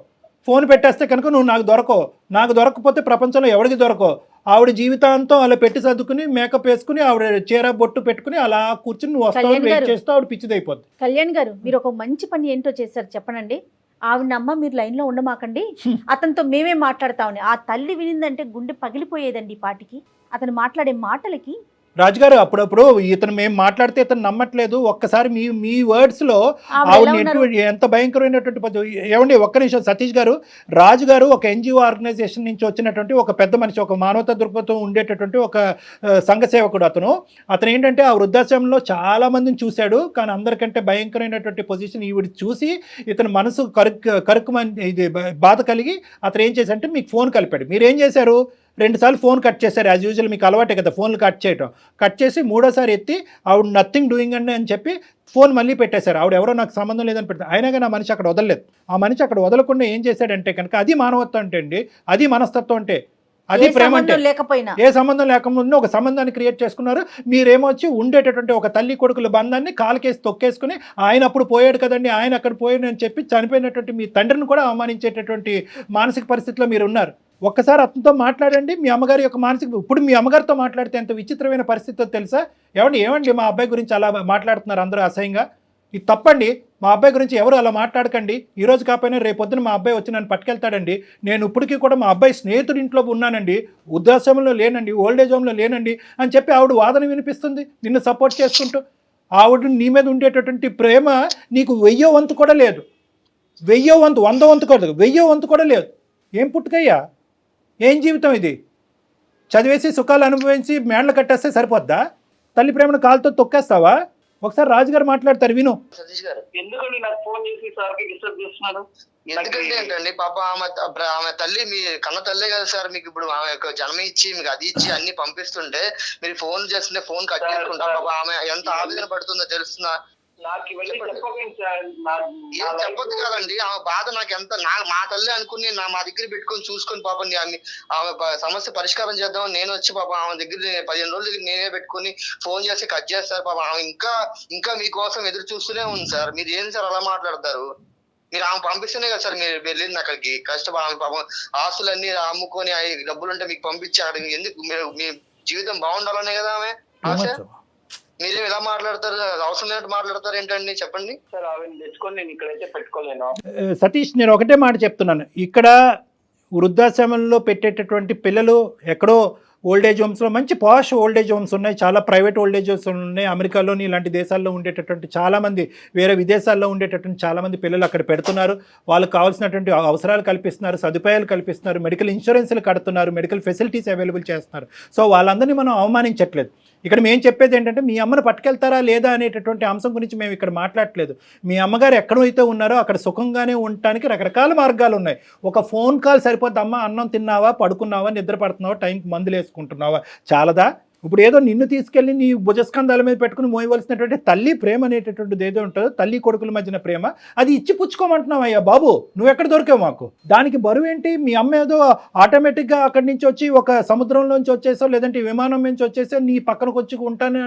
ఫోన్ పెట్టేస్తే కనుక నువ్వు నాకు దొరకవు. నాకు దొరకకపోతే ప్రపంచంలో ఎవరికి దొరకవు. ఆవిడ జీవితాంతం అలా పెట్టి సర్దుకుని మేకప్ వేసుకుని ఆవిడ చీర బొట్టు పెట్టుకుని అలా కూర్చుని నువ్వు వస్తావు వెయిట్ చేస్తావు, ఆవిడ పిచ్చిదైపోద్ది. కళ్యాణ్ గారు, మీరు ఒక మంచి పని ఏంటో చేశారు చెప్పనండి. ఆవిడ అమ్మ మీరు లైన్లో ఉండమాకండి, అతనితో మేమే మాట్లాడతామని. ఆ తల్లి వినిందంటే గుండె పగిలిపోయేదండి ఈ పాటికి. అతను మాట్లాడే మాటలకి. రాజుగారు, అప్పుడప్పుడు ఇతను మేము మాట్లాడితే ఇతను నమ్మట్లేదు. ఒక్కసారి మీ వర్డ్స్లో ఆవిడ ఎంత భయంకరమైనటువంటి పద్ధతి. ఏమండి ఒక్క నిమిషం సతీష్ గారు, రాజు గారు ఒక ఎన్జిఓ ఆర్గనైజేషన్ నుంచి వచ్చినటువంటి ఒక పెద్ద మనిషి, ఒక మానవతా దృక్పథం ఉండేటటువంటి ఒక సంఘ సేవకుడు. అతను ఏంటంటే ఆ వృద్ధాశ్రమంలో చాలా మందిని చూశాడు, కానీ అందరికంటే భయంకరమైనటువంటి పొజిషన్ ఈవిడ చూసి ఇతను మనసు కరుక్కుమని ఇది బాధ కలిగి అతను ఏం చేశారంటే మీకు ఫోన్ కలిపాడు. మీరేం చేశారు? 2 సార్లు ఫోన్ కట్ చేశారు. యాజ్ యూజువల్ మీకు అలవాటే కదా ఫోన్లు కట్ చేయటం. కట్ చేసి 3వసారి ఎత్తి ఆవిడ నథింగ్ డూయింగ్ అండి అని చెప్పి ఫోన్ మళ్ళీ పెట్టేశారు. ఆవిడ ఎవరో నాకు సంబంధం లేదని పెడతారు. అయినా కానీ ఆ మనిషి అక్కడ వదలలేదు. ఆ మనిషి అక్కడ వదలకుండా ఏం చేశాడంటే కనుక అది మానవత్వం అంటే అండి, అది మనస్తత్వం అంటే. అది ఏ ప్రేమ అంటే. సంబంధం లేకపోయినా ఏ సంబంధం లేకుండా ఒక సంబంధాన్ని క్రియేట్ చేసుకున్నారు. మీరేమో వచ్చి ఉండేటటువంటి ఒక తల్లి కొడుకుల బంధాన్ని కాలకేసి తొక్కేసుకుని ఆయన అప్పుడు పోయాడు కదండి, ఆయన అక్కడ పోయాడు అని చెప్పి చనిపోయినటువంటి మీ తండ్రిని కూడా అవమానించేటటువంటి మానసిక పరిస్థితిలో మీరు ఉన్నారు. ఒక్కసారి అతనితో మాట్లాడండి. మీ అమ్మగారి యొక్క మానసిక, ఇప్పుడు మీ అమ్మగారితో మాట్లాడితే ఎంత విచిత్రమైన పరిస్థితితో తెలుసా? ఏమండి మా అబ్బాయి గురించి అలా మాట్లాడుతున్నారు అందరూ అసహ్యంగా, ఇది తప్పండి. మా అబ్బాయి గురించి ఎవరు అలా మాట్లాడకండి. ఈ రోజు కాకపోయినా రేపొద్దున మా అబ్బాయి వచ్చి నన్ను పట్టుకెళ్తాడండి. నేను ఇప్పటికీ కూడా మా అబ్బాయి స్నేహితుడి ఇంట్లో ఉన్నానండి, వృద్ధాశ్రమంలో లేనండి, ఓల్డేజ్ హోమ్లో లేనండి అని చెప్పి ఆవిడ వాదన వినిపిస్తుంది నిన్ను సపోర్ట్ చేసుకుంటూ. ఆవిడ నీ మీద ఉండేటటువంటి ప్రేమ నీకు 1000వ వంతు కూడా లేదు. 1000వ వంతు, 100వ వంతు కూడా, 1000వ వంతు కూడా లేదు. ఏం పుట్టుకయ్యా, ఏం జీవితం ఇది? చదివేసి సుఖాలు అనుభవించి మేడలు కట్టేస్తే సరిపోద్దా? తల్లి ప్రేమను కాలుతో తొక్కేస్తావా? ఒకసారి రాజుగారు మాట్లాడతారు, విను. సతీష్ గారు ఎందుకండి నాకు ఫోన్ చేసి సార్కి డిస్టర్బ్ చేస్తున్నారు? ఎందుకంటే ఏంటండి పాప ఆమె తల్లి మీ కన్న తల్లే కదా సార్. మీకు ఇప్పుడు ఆమె యొక్క జన్మ ఇచ్చి మీకు అది ఇచ్చి అన్ని పంపిస్తుంటే మీరు ఫోన్ చేస్తుంటే ఫోన్ కట్ చేసుకుంటారు. పాప ఆమె ఎంత ఆవేదన పడుతుందో తెలుస్తుందా? నాకు ఇవన్నీ చెప్పకండి సార్. ఏం చెప్పొద్దు కదండి. ఆమె బాధ నాకు ఎంత, మా తల్లి అనుకుని మా దగ్గర పెట్టుకొని చూసుకొని పాప ఆమె సమస్య పరిష్కారం చేద్దామని నేను వచ్చి పాప ఆమె దగ్గర 15 రోజుల దగ్గర నేనే పెట్టుకుని ఫోన్ చేసి కట్ చేస్తారు. పాప ఆమె ఇంకా మీకోసం ఎదురు చూస్తూనే ఉంది సార్. మీరు ఏం సార్ అలా మాట్లాడతారు? మీరు ఆమె పంపిస్తేనే కదా సార్ మీరు వెళ్ళింది అక్కడికి. కష్టపడి పాపం ఆస్తులన్నీ అమ్ముకొని డబ్బులు ఉంటే మీకు పంపించారు. ఎందుకు మీ జీవితం బాగుండాలనే కదా ఆమె ఆశ. మీరేం ఇలా మాట్లాడతారు? అవసరం లేనట్టు మాట్లాడతారు ఏంటండి, చెప్పండి సార్. ఆమె తెచ్చుకొని నేను ఇక్కడైతే పెట్టుకోలేను. సతీష్, నేను ఒకటే మాట చెప్తున్నాను. ఇక్కడ వృద్ధాశ్రమంలో పెట్టేటటువంటి పిల్లలు ఎక్కడో ఓల్డేజ్ హోమ్స్లో, మంచి పాష్ ఓల్డేజ్ హోమ్స్ ఉన్నాయి, చాలా ప్రైవేట్ ఓల్డేజ్ హోమ్స్ ఉన్నాయి. అమెరికాలోని ఇలాంటి దేశాల్లో ఉండేటటువంటి చాలామంది, వేరే విదేశాల్లో ఉండేటటువంటి చాలామంది పిల్లలు అక్కడ పెడుతున్నారు. వాళ్ళకి కావాల్సినటువంటి అవసరాలు కల్పిస్తున్నారు, సదుపాయాలు కల్పిస్తున్నారు, మెడికల్ ఇన్సూరెన్స్లు కడుతున్నారు, మెడికల్ ఫెసిలిటీస్ అవైలబుల్ చేస్తున్నారు. సో వాళ్ళందరినీ మనం అవమానించట్లేదు. ఇక్కడ మేము చెప్పేది ఏంటంటే మీ అమ్మను పట్టుకెళ్తారా లేదా అనేటటువంటి అంశం గురించి మేము ఇక్కడ మాట్లాడట్లేదు. మీ అమ్మగారు ఎక్కడైతే ఉన్నారో అక్కడ సుఖంగానే ఉండటానికి రకరకాల మార్గాలు ఉన్నాయి. ఒక ఫోన్ కాల్ సరిపోద్ది. అమ్మ అన్నం తిన్నావా, పడుకున్నావా, నిద్ర పడుతున్నావా, టైంకి మందులు వేసుకుంటున్నావా, చాలదా? ఇప్పుడు ఏదో నిన్ను తీసుకెళ్ళి నీ భుజస్కంధాల మీద పెట్టుకుని మోయవలసినటువంటి తల్లి ప్రేమ అనేటటువంటిది ఏదో ఉంటుందో, తల్లి కొడుకుల మధ్యన ప్రేమ, అది ఇచ్చి పుచ్చుకోమంటున్నావు. అయ్యా బాబు, నువ్వు ఎక్కడ దొరికావు మాకు? దానికి బరువు ఏంటి? మీ అమ్మ ఏదో ఆటోమేటిక్గా అక్కడి నుంచి వచ్చి ఒక సముద్రంలోంచి వచ్చేసావు, లేదంటే విమానం నుంచి వచ్చేసావు, నీ పక్కనకు వచ్చి ఉంటాను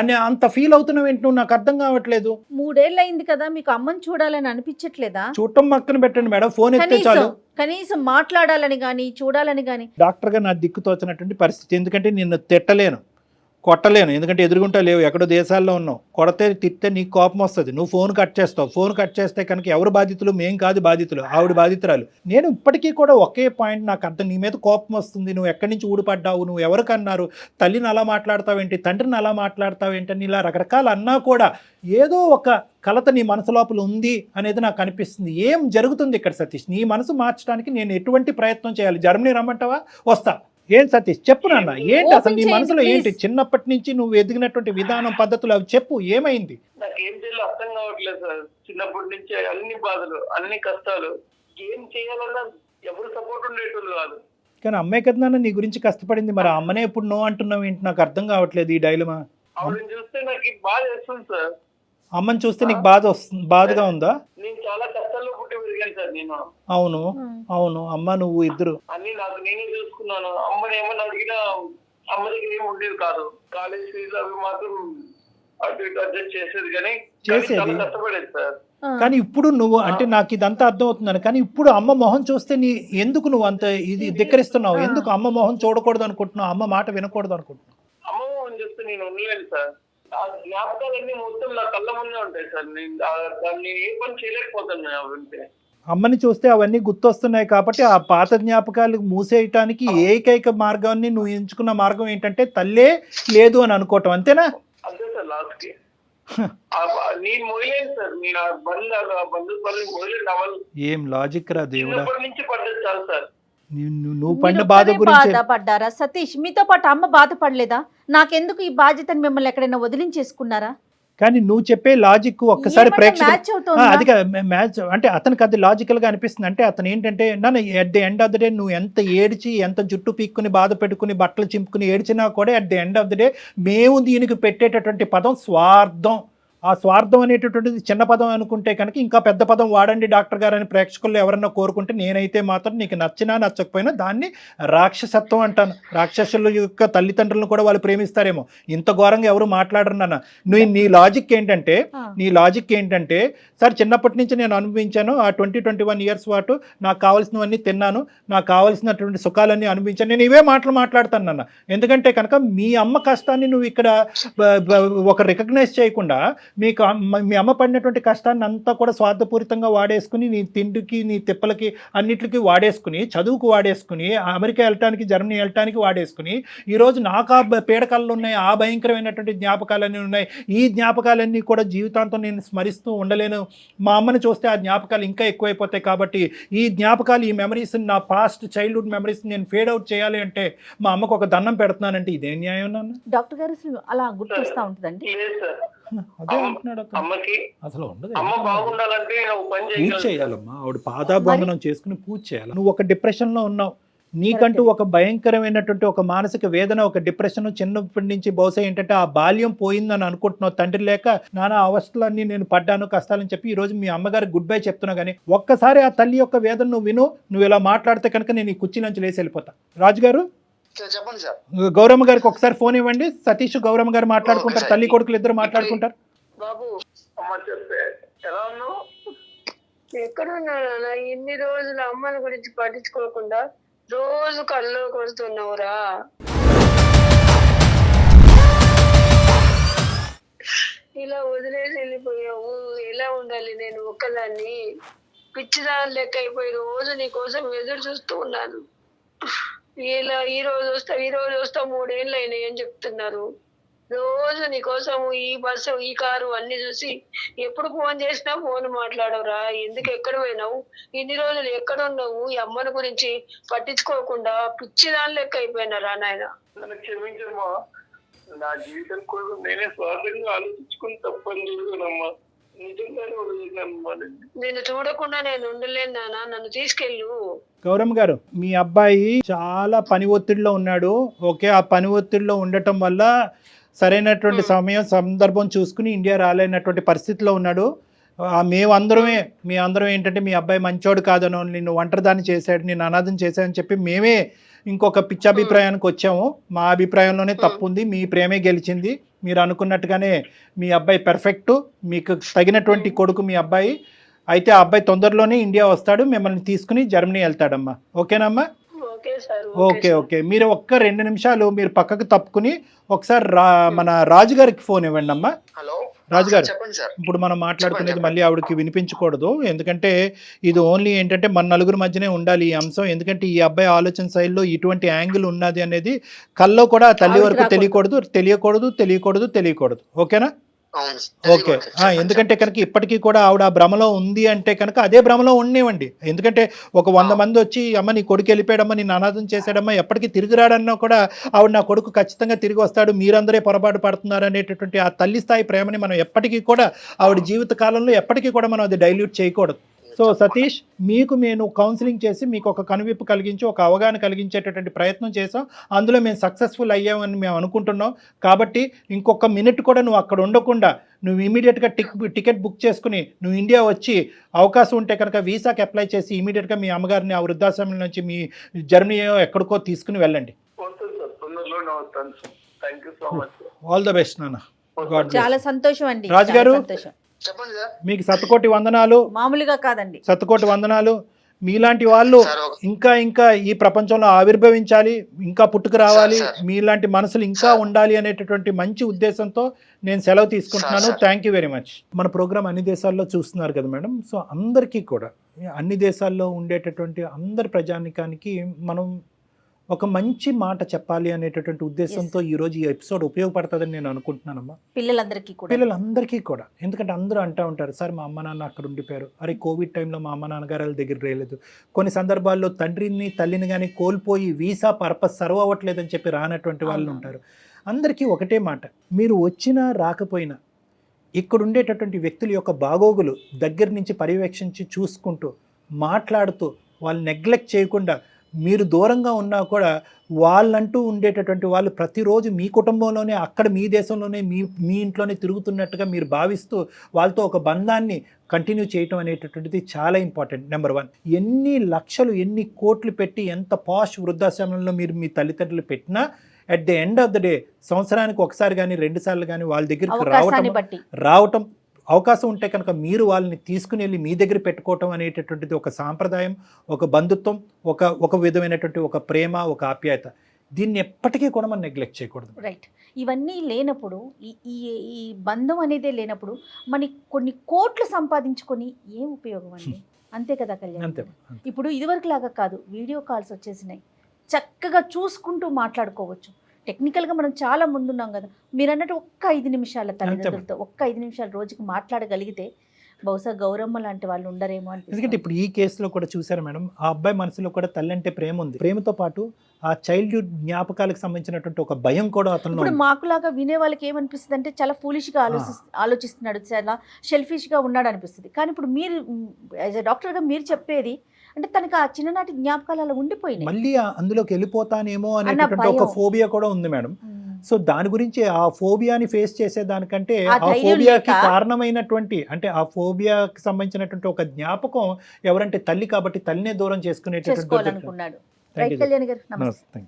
అనే అంత ఫీల్ అవుతున్నావు ఏంటి? నువ్వు నాకు అర్థం కావట్లేదు. 3 ఏళ్ళు అయింది కదా, మీకు అమ్మని చూడాలని అనిపించట్లేదా? చూడటం పక్కన పెట్టండి మేడం, ఫోన్ ఎత్తే చాలు. కనీసం మాట్లాడాలని కానీ చూడాలని కానీ. డాక్టర్గా నా దిక్కు తోచినటువంటి పరిస్థితి. ఎందుకంటే నిన్ను తిట్టలేను, కొట్టలేను, ఎందుకంటే ఎదురుగుంటా లేవు, ఎక్కడో దేశాల్లో ఉన్నావు. కొడితే తిట్టే నీకు కోపం వస్తుంది, నువ్వు ఫోన్ కట్ చేస్తావు. ఫోన్ కట్ చేస్తే కనుక ఎవరు బాధితులు? మేం కాదు బాధితులు, ఆవిడ బాధితురాలు. నేను ఇప్పటికీ కూడా ఒకే పాయింట్ నాకు అర్థం, నీ మీద కోపం వస్తుంది, నువ్వు ఎక్కడి నుంచి ఊడిపడ్డావు, నువ్వు ఎవరికన్నారు, తల్లిని అలా మాట్లాడతావేంటి, తండ్రిని అలా మాట్లాడతావేంటి అని ఇలా రకరకాలు అన్నా కూడా ఏదో ఒక కలత నీ మనసు లోపల ఉంది అనేది నాకు అనిపిస్తుంది. ఏం జరుగుతుంది ఇక్కడ సతీష్? నీ మనసు మార్చడానికి నేను ఎటువంటి ప్రయత్నం చేయాలి? జర్మనీ రమ్మంటావా? వస్తా. ఏం సతీష్ చెప్పు నాన్న, ఏంటి అసలు నీ మనసులో ఏంటి? చిన్నప్పటి నుంచి నువ్వు ఎదిగినటువంటి విధానం, పద్ధతులు అవి చెప్పు, ఏమైంది? నాకు ఏం చేయాలో అర్థం కావట్లేదు సార్. చిన్నప్పటి నుంచి అన్ని బాధలు, అన్ని కష్టాలు, ఏం చేయాలన్నా ఎవరు సపోర్ట్ ఉండేటోళ్ళు కాదు. కానీ అమ్మాయి కదా నాన్న నీ గురించి కష్టపడింది, మరి అమ్మనే ఎప్పుడు నో అంటున్నావు ఏంటి? నాకు అర్థం కావట్లేదు ఈ డైలమా. ఆవిడని చూస్తే నాకు బాధ వేస్తుంది సార్. అమ్మని చూస్తే నీకు బాధగా ఉందా? నేను చాలా కష్టాల్లో పుట్టి పెరిగాను సార్ నేను. అవును అవును, అమ్మ నువ్వు ఇద్దరు అన్ని నాకు నేనే చూసుకున్నాను. అమ్మని ఏమన్నా అడిగినా అమ్మ దగ్గర ఏమి ఉండేది కాదు. కాలేజ్ ఫీజు అవి మాత్రం అటు ఇటు అడ్జస్ట్ చేసేది, కానీ చాలా కష్టపడేది సార్. కానీ ఇప్పుడు నువ్వు అంటే నాకు ఇదంతా అర్థం అవుతుందని, కానీ ఇప్పుడు అమ్మ మొహం చూస్తే నీ ఎందుకు నువ్వు అంత ఇది ధిక్కరిస్తున్నావు? ఎందుకు అమ్మ మొహం చూడకూడదు అనుకుంటున్నావు? అమ్మ మాట వినకూడదు అనుకుంటున్నావు? అమ్మ మొహం చూస్తే నేను ఉండలేను సార్. ఆ జ్ఞాపకాలన్నీ మొత్తం నా కళ్ళ ముందే ఉంటాయి సార్. నేను ఏ పని చేయలేకపోతాను అవంటే. అమ్మని చూస్తే అవన్నీ గుర్తొస్తున్నాయి కాబట్టి ఆ పాత జ్ఞాపకాలు మూసేయటానికి ఏకైక మార్గాన్ని నువ్వు ఎంచుకున్న మార్గం ఏంటంటే తల్లే లేదు అని అనుకోవటం, అంతేనా? అంతే సార్. లాస్ట్ కి నేను మొదలేదు సార్. నేను బంధుత్వాన్ని మొదలేదు అవ్వాలి. ఏం లాజిక్ రా దేవుడా. చిన్నప్పటి నుంచి పడ్డది చాలు సార్. నువ్వు పడిన బాధ గురించి బాధపడ్డారా సతీష్? మీతో పాటు అమ్మ బాధపడలేదా? నాకెందుకు ఈ బాధ్యతని మిమ్మల్ని ఎక్కడైనా వదిలించేసుకున్నారా? కానీ నువ్వు చెప్పే లాజిక్ ఒక్కసారి ప్రేక్షకులు అది మ్యాచ్ అంటే అతనికి అది లాజికల్ గా అనిపిస్తుంది. అంటే అతను ఏంటంటే నన్ను at the end of the day నువ్వు ఎంత ఏడ్చి ఎంత జుట్టు పీక్కుని బాధ పెట్టుకుని బట్టలు చింపుకుని ఏడ్చినా కూడా at the end of the day మేము దీనికి పెట్టేటటువంటి పదం స్వార్థం. ఆ స్వార్థం అనేటటువంటిది చిన్న పదం అనుకుంటే కనుక ఇంకా పెద్ద పదం వాడండి డాక్టర్ గారు అని ప్రేక్షకులు ఎవరన్నా కోరుకుంటే నేనైతే మాత్రం నీకు నచ్చినా నచ్చకపోయినా దాన్ని రాక్షసత్వం అంటాను. రాక్షసుల యొక్క తల్లిదండ్రులను కూడా వాళ్ళు ప్రేమిస్తారేమో, ఇంత ఘోరంగా ఎవరు మాట్లాడరు నాన్న. నీ లాజిక్ ఏంటంటే సార్ చిన్నప్పటి నుంచి నేను అనుభవించాను, ఆ 20-21 ఇయర్స్ పాటు నాకు కావాల్సినవన్నీ తిన్నాను, నాకు కావాల్సినటువంటి సుఖాలన్నీ అనుభవించాను, నేను ఇవే మాటలు మాట్లాడతాను నాన్న. ఎందుకంటే కనుక మీ అమ్మ కష్టాన్ని నువ్వు ఇక్కడ ఒక రికగ్నైజ్ చేయకుండా మీ అమ్మ పడినటువంటి కష్టాన్ని అంతా కూడా స్వార్థపూరితంగా వాడేసుకుని నీ తిండికి నీ తిప్పలకి అన్నిటికీ వాడేసుకుని, చదువుకు వాడేసుకుని, అమెరికా వెళ్ళటానికి జర్మనీ వెళ్ళటానికి వాడేసుకుని, ఈరోజు నాకు ఆ పీడకలు ఉన్నాయి, ఆ భయంకరమైనటువంటి జ్ఞాపకాలన్నీ ఉన్నాయి, ఈ జ్ఞాపకాలన్నీ కూడా జీవితాంతం నేను స్మరిస్తూ ఉండలేను, మా అమ్మని చూస్తే ఆ జ్ఞాపకాలు ఇంకా ఎక్కువైపోతాయి, కాబట్టి ఈ జ్ఞాపకాలు ఈ మెమరీస్ నా పాస్ట్ చైల్డ్హుడ్ మెమరీస్ నేను ఫేడ్ అవుట్ చేయాలి అంటే మా అమ్మకు ఒక దండం పెడుతున్నానంటే ఇదే న్యాయం నాన్న? డాక్టర్ గారు అలా గుర్తొస్తా ఉంటుందండి. లేదు సార్, అదే అంటున్నాడు అమ్మకి అసలు ఉండదు. అమ్మ బాగుండాలంటే నేను ఒక పని పూజ చేయగలను. చేయాలమ్మా, ఆవిడ పాదాబంధనం చేసుకుని పూజ చేయాలి. నువ్వు ఒక డిప్రెషన్లో ఉన్నావు, నీకంటూ ఒక భయంకరమైనటువంటి ఒక మానసిక వేదన, ఒక డిప్రెషన్ చిన్నప్పటి నుంచి బహుశా ఏంటంటే ఆ బాల్యం పోయిందని అనుకుంటున్నావు, తండ్రి లేక నానా అవస్థలన్నీ నేను పడ్డాను కష్టాలని చెప్పి ఈ రోజు మీ అమ్మగారికి గుడ్ బై చెప్తున్నా. కానీ ఒక్కసారి ఆ తల్లి యొక్క వేదన నువ్వు విను, నువ్వు ఇలా మాట్లాడితే కనుక నేను ఈ కుర్చీ నుంచి లేచి వెళ్ళిపోతా. రాజుగారు చెప్పండి సార్. గౌరమ్మ గారికి ఒకసారి ఫోన్ ఇవ్వండి, సతీష్ గౌరమ్మ గారు మాట్లాడుకుంటారు, తల్లి కొడుకులు ఇద్దరు మాట్లాడుకుంటారు. బాబు అమ్మ చెప్తే ఎలా ఉన్నావు? ఎక్కడున్నా ఇన్ని రోజులు అమ్మని గురించి పట్టించుకోకుండా రోజు కల్లోకి వస్తున్నావురా. ఇలా వదిలేసి వెళ్ళిపోయావు, ఎలా ఉండాలి నేను ఒక్కదాన్ని? పిచ్చిదాని లెక్క అయిపోయి రోజు నీ కోసం ఎదురు చూస్తూ ఉన్నాను. ఇలా ఈ రోజు వస్తావు 3 ఏళ్ళు అయినాయి అని చెప్తున్నారు. రోజు నీ కోసం ఈ బస్సు ఈ కారు అన్ని చూసి ఎప్పుడు ఫోన్ చేసినా ఫోన్ మాట్లాడవురా. ఎందుకు ఎక్కడ పోయినావు? ఇన్ని రోజులు ఎక్కడ ఉన్నావు? ఈ అమ్మని గురించి పట్టించుకోకుండా పిచ్చిదాని లెక్క అయిపోయినారా నాయన. నన్ను క్షమించమ్మా, నా జీవితం కోసం నేనే స్వార్థంగా ఆలోచించుకుని తప్పని చూసానమ్మా. నిజంగానే వదిలేనమ్మా. నిన్ను చూడకుండా నేను ఉండలేను నాన్న, నన్ను తీసుకెళ్ళు. గౌరమ్మ గారు, మీ అబ్బాయి చాలా పని ఒత్తిడిలో ఉన్నాడు. ఓకే, ఆ పని ఒత్తిడిలో ఉండటం వల్ల సరైనటువంటి సమయం సందర్భం చూసుకుని ఇండియా రాలేనటువంటి పరిస్థితిలో ఉన్నాడు. మీ అందరం ఏంటంటే మీ అబ్బాయి మంచోడు కాదనో, నిన్ను ఒంటరిదాన్ని చేశాడు, నిన్ను అనాథం చేశాడని చెప్పి మేమే ఇంకొక పిచ్చాభిప్రాయానికి వచ్చాము. మా అభిప్రాయంలోనే తప్పు ఉంది, మీ ప్రేమే గెలిచింది. మీరు అనుకున్నట్టుగానే మీ అబ్బాయి పెర్ఫెక్ట్, మీకు తగినటువంటి కొడుకు మీ అబ్బాయి. అయితే ఆ అబ్బాయి తొందరలోనే ఇండియా వస్తాడు, మిమ్మల్ని తీసుకుని జర్మనీ వెళ్తాడమ్మా. ఓకేనమ్మా? ఓకే. మీరు ఒక్క 2 నిమిషాలు మీరు పక్కకు తప్పుకుని ఒకసారి మన రాజుగారికి ఫోన్ ఇవ్వండి అమ్మా. హలో రాజుగారు, చెప్పండి సార్. ఇప్పుడు మనం మాట్లాడుకునేది మళ్ళీ ఆవిడకి వినిపించకూడదు, ఎందుకంటే ఇది ఓన్లీ ఏంటంటే మన నలుగురు మధ్యనే ఉండాలి ఈ అంశం. ఎందుకంటే ఈ అబ్బాయి ఆలోచన శైలిలో ఇటువంటి యాంగిల్ ఉన్నది అనేది కల్లో కూడా తల్లి వరకు తెలియకూడదు. ఓకేనా? ఓకే. ఎందుకంటే కనుక ఇప్పటికీ కూడా ఆవిడ ఆ భ్రమలో ఉంది అంటే కనుక అదే భ్రమలో ఉండేవండి. ఎందుకంటే ఒక 100 మంది వచ్చి అమ్మ నీ కొడుకు వెళ్ళిపోయాడమ్మా, నిన్ను అనాథం చేశాడమ్మా, ఎప్పటికీ తిరిగి రాడన్నా కూడా ఆవిడ నా కొడుకు ఖచ్చితంగా తిరిగి వస్తాడు, మీరందరే పొరపాటు పడుతున్నారు అనేటటువంటి ఆ తల్లి స్థాయి ప్రేమని మనం ఎప్పటికీ కూడా ఆవిడ జీవిత కాలంలో ఎప్పటికీ కూడా మనం అది డైల్యూట్ చేయకూడదు. సో సతీష్, మీకు నేను కౌన్సిలింగ్ చేసి మీకు ఒక కనువిప్పు కలిగించి ఒక అవగాహన కలిగించేటటువంటి ప్రయత్నం చేసాం. అందులో మేము సక్సెస్ఫుల్ అయ్యామని మేము అనుకుంటున్నాం. కాబట్టి ఇంకొక మినిట్ కూడా నువ్వు అక్కడ ఉండకుండా నువ్వు ఇమీడియట్గా టికెట్ బుక్ చేసుకుని నువ్వు ఇండియా వచ్చి అవకాశం ఉంటే కనుక వీసాకి అప్లై చేసి ఇమీడియట్గా మీ అమ్మగారిని ఆ వృద్ధాశ్రమం నుంచి మీ జర్మనీ ఎక్కడికో తీసుకుని వెళ్ళండి. ఆల్ ద బెస్ట్ నాన్న. చాలా సంతోషం అండి. రాజుగారు, చెప్పండి సార్. మీకు శతకోటి వందనాలు. మామూలుగా కాదండి, శతకోటి వందనాలు. మీలాంటి వాళ్ళు ఇంకా ఈ ప్రపంచంలో ఆవిర్భవించాలి, ఇంకా పుట్టుకు రావాలి, మీలాంటి మనసులు ఇంకా ఉండాలి అనేటటువంటి మంచి ఉద్దేశంతో నేను సెలవు తీసుకుంటున్నాను. Thank you very much. మన ప్రోగ్రామ్ అన్ని దేశాల్లో చూస్తున్నారు కదా మేడం. సో అందరికీ కూడా అన్ని దేశాల్లో ఉండేటటువంటి అందరి ప్రజానికానికి మనం ఒక మంచి మాట చెప్పాలి అనేటటువంటి ఉద్దేశంతో ఈరోజు ఈ ఎపిసోడ్ ఉపయోగపడుతుందని నేను అనుకుంటున్నానమ్మా. పిల్లలందరికీ కూడా. ఎందుకంటే అందరూ అంటూ ఉంటారు, సార్ మా అమ్మ నాన్న అక్కడ ఉండిపోయారు, అరే కోవిడ్ టైంలో మా అమ్మ నాన్నగారు వాళ్ళ దగ్గర రాలేదు, కొన్ని సందర్భాల్లో తండ్రిని తల్లిని కానీ కోల్పోయి వీసా పర్పస్ సర్వ్ అవ్వట్లేదని చెప్పి రానటువంటి వాళ్ళు ఉంటారు. అందరికీ ఒకటే మాట, మీరు వచ్చినా రాకపోయినా ఇక్కడ ఉండేటటువంటి వ్యక్తుల యొక్క బాగోగులు దగ్గర నుంచి పర్యవేక్షించి చూసుకుంటూ మాట్లాడుతూ వాళ్ళు నెగ్లెక్ట్ చేయకుండా మీరు దూరంగా ఉన్నా కూడా వాళ్ళంటూ ఉండేటటువంటి వాళ్ళు ప్రతిరోజు మీ కుటుంబంలోనే, అక్కడ మీ దేశంలోనే, మీ ఇంట్లోనే తిరుగుతున్నట్టుగా మీరు భావిస్తూ వాళ్ళతో ఒక బంధాన్ని కంటిన్యూ చేయటం అనేటటువంటిది చాలా ఇంపార్టెంట్. నెంబర్ 1, ఎన్ని లక్షలు ఎన్ని కోట్లు పెట్టి ఎంత పాష్ వృద్ధాశ్రమంలో మీరు మీ తల్లిదండ్రులు పెట్టినా at the end of the day సంవత్సరానికి ఒకసారి కానీ 2 సార్లు కానీ వాళ్ళ దగ్గరికి రావటం అవకాశం ఉంటే కనుక మీరు వాళ్ళని తీసుకుని వెళ్ళి మీ దగ్గర పెట్టుకోవటం అనేటటువంటిది ఒక సాంప్రదాయం, ఒక బంధుత్వం, ఒక విధమైనటువంటి ఒక ప్రేమ, ఒక ఆప్యాయత. దీన్ని ఎప్పటికీ కూడా మనం నెగ్లెక్ట్ చేయకూడదు. రైట్. ఇవన్నీ లేనప్పుడు ఈ బంధం అనేదే లేనప్పుడు మనకి కొన్ని కోట్లు సంపాదించుకొని ఏం ఉపయోగం అండి? అంతే కదా కళ్యాణ్? అంతే. ఇప్పుడు ఇదివరకు లాగా కాదు, వీడియో కాల్స్ వచ్చేసినాయి, చక్కగా చూసుకుంటూ మాట్లాడుకోవచ్చు. టెక్నికల్గా మనం చాలా ముందున్నాం కదా. మీరు అన్నట్టు ఒక్క 5 నిమిషాల తల్లిదండ్రులతో ఒక్క 5 నిమిషాలు రోజుకి మాట్లాడగలిగితే బహుశా గౌరమ్మ లాంటి వాళ్ళు ఉండరేమో అని. ఎందుకంటే ఇప్పుడు ఈ కేసులో కూడా చూసారు మేడం, ఆ అబ్బాయి మనసులో కూడా తల్లి అంటే ప్రేమ ఉంది. ప్రేమతో పాటు ఆ చైల్డ్హుడ్ జ్ఞాపకాలకు సంబంధించినటువంటి ఒక భయం కూడా అతను. ఇప్పుడు మాకులాగా వినే వాళ్ళకి ఏమనిపిస్తుంది అంటే చాలా ఫూలిష్గా ఆలోచిస్తున్నాడు, చాలా షెల్ఫిష్గా ఉన్నాడు అనిపిస్తుంది. కానీ ఇప్పుడు మీరు యాజ్ ఎ డాక్టర్గా మీరు చెప్పేది అంటే తనకి ఆ చిన్ననాటి జ్ఞాపకాలు అలా ఉండిపోయినాయి. మళ్ళీ అందులోకి వెళ్ళిపోతానేమో అనేటువంటి ఒక ఫోబియా కూడా ఉంది మేడం. సో దాని గురించి ఆ ఫోబియాని ఫేస్ చేసే దానికంటే ఆ ఫోబియాకి కారణమైనటువంటి అంటే ఆ ఫోబియాకి సంబంధించినటువంటి ఒక జ్ఞాపకం ఎవరంటే తల్లి, కాబట్టి తల్లినే దూరం చేసుకునేటటువంటి. రైట్ కళ్యాణ్ గారు, నమస్తే.